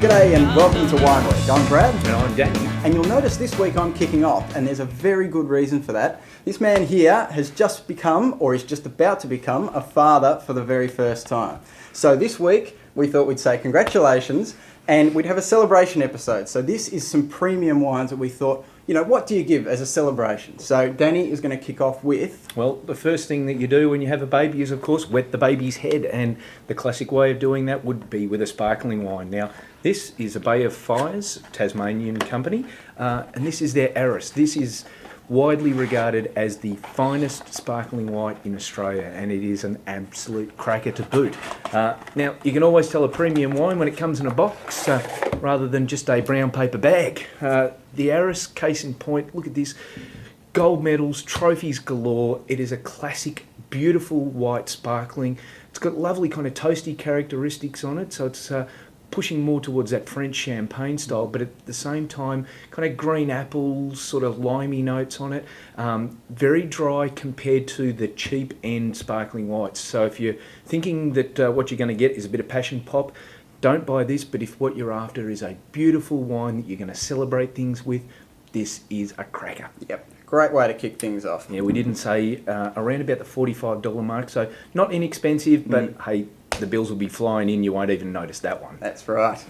G'day and welcome to Wine Week. I'm Brad. And I'm Danny. And you'll notice this week I'm kicking off, and there's a very good reason for that. This man here has just become, or is just about to become, a father for the very first time. So this week we thought we'd say congratulations, and we'd have a celebration episode. So this is some premium wines that we thought, you know, what do you give as a celebration? So Danny is going to kick off with... Well, the first thing that you do when you have a baby is, of course, wet the baby's head. And the classic way of doing that would be with a sparkling wine. Now, this is a Bay of Fires, Tasmanian company, and this is their Arras. This is widely regarded as the finest sparkling white in Australia, and it is an absolute cracker to boot. Now, you can always tell a premium wine when it comes in a box rather than just a brown paper bag. The Arras, case in point, look at this. Gold medals, trophies galore. It is a classic, beautiful white sparkling. It's got lovely kind of toasty characteristics on it, so it's pushing more towards that French champagne style, but at the same time, kind of green apples, sort of limey notes on it. Very dry compared to the cheap end sparkling whites. So if you're thinking that what you're going to get is a bit of passion pop, don't buy this, but if what you're after is a beautiful wine that you're going to celebrate things with, this is a cracker. Yep, great way to kick things off. Yeah, we didn't say around about the $45 mark, so not inexpensive, but hey, the bills will be flying in, you won't even notice that one. That's right.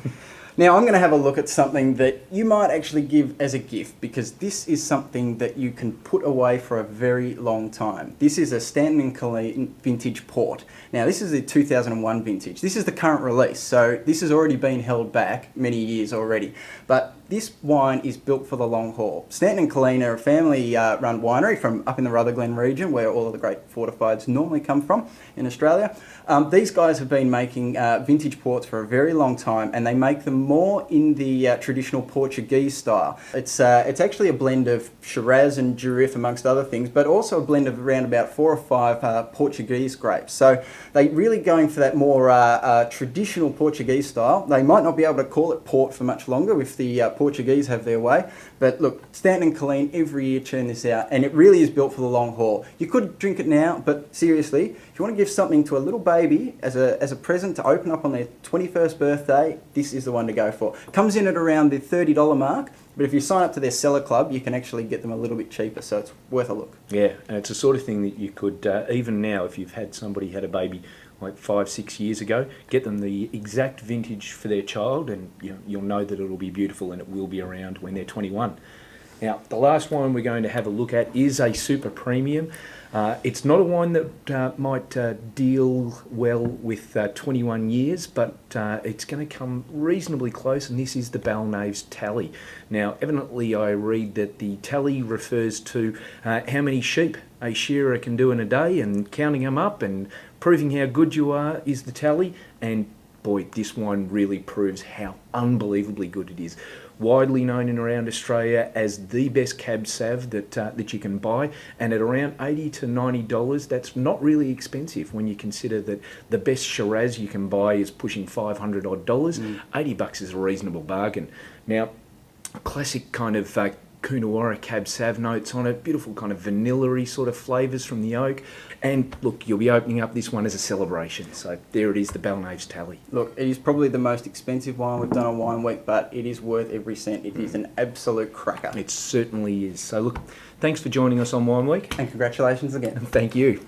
Now I'm going to have a look at something that you might actually give as a gift, because this is something that you can put away for a very long time. This is a Stanton & Colleen vintage port. Now this is the 2001 vintage. This is the current release, so this has already been held back many years already. But this wine is built for the long haul. Stanton & Colleen are a family-run winery from up in the Rutherglen region, where all of the great fortifieds normally come from in Australia. These guys have been making vintage ports for a very long time, and they make them more in the traditional Portuguese style. It's actually a blend of Shiraz and Durif, amongst other things, but also a blend of around about 4 or 5 Portuguese grapes. So they're really going for that more traditional Portuguese style. They might not be able to call it port for much longer if the Portuguese have their way, but look, Stanton & Colleen every year churn this out, and it really is built for the long haul. You could drink it now, but seriously, if you want to give something to a little baby as a present to open up on their 21st birthday, this is the one to go for. Comes in at around the $30 mark, but if you sign up to their seller club, you can actually get them a little bit cheaper, so it's worth a look. Yeah, and it's the sort of thing that you could, even now, if you've had somebody had a baby like 5-6 years ago, get them the exact vintage for their child, and you'll know that it'll be beautiful and it will be around when they're 21. Now, the last wine we're going to have a look at is a super premium. It's not a wine that might deal well with 21 years, but it's going to come reasonably close, and this is the Balnaves tally. Now, evidently I read that the tally refers to how many sheep a shearer can do in a day, and counting them up and proving how good you are is the tally, and boy, this wine really proves how unbelievably good it is. Widely known in around Australia as the best Cab Sav that you can buy, and at around $80 to $90, that's not really expensive when you consider that the best Shiraz you can buy is pushing $500 odd. $80 is a reasonable bargain. Now, classic kind of Coonawarra Cab Sav notes on it, beautiful kind of vanilla-y sort of flavours from the oak. And look, you'll be opening up this one as a celebration. So there it is, the Balnaves tally. Look, it is probably the most expensive wine we've done on Wine Week, but it is worth every cent. It is an absolute cracker. It certainly is. So look, thanks for joining us on Wine Week. And congratulations again. Thank you.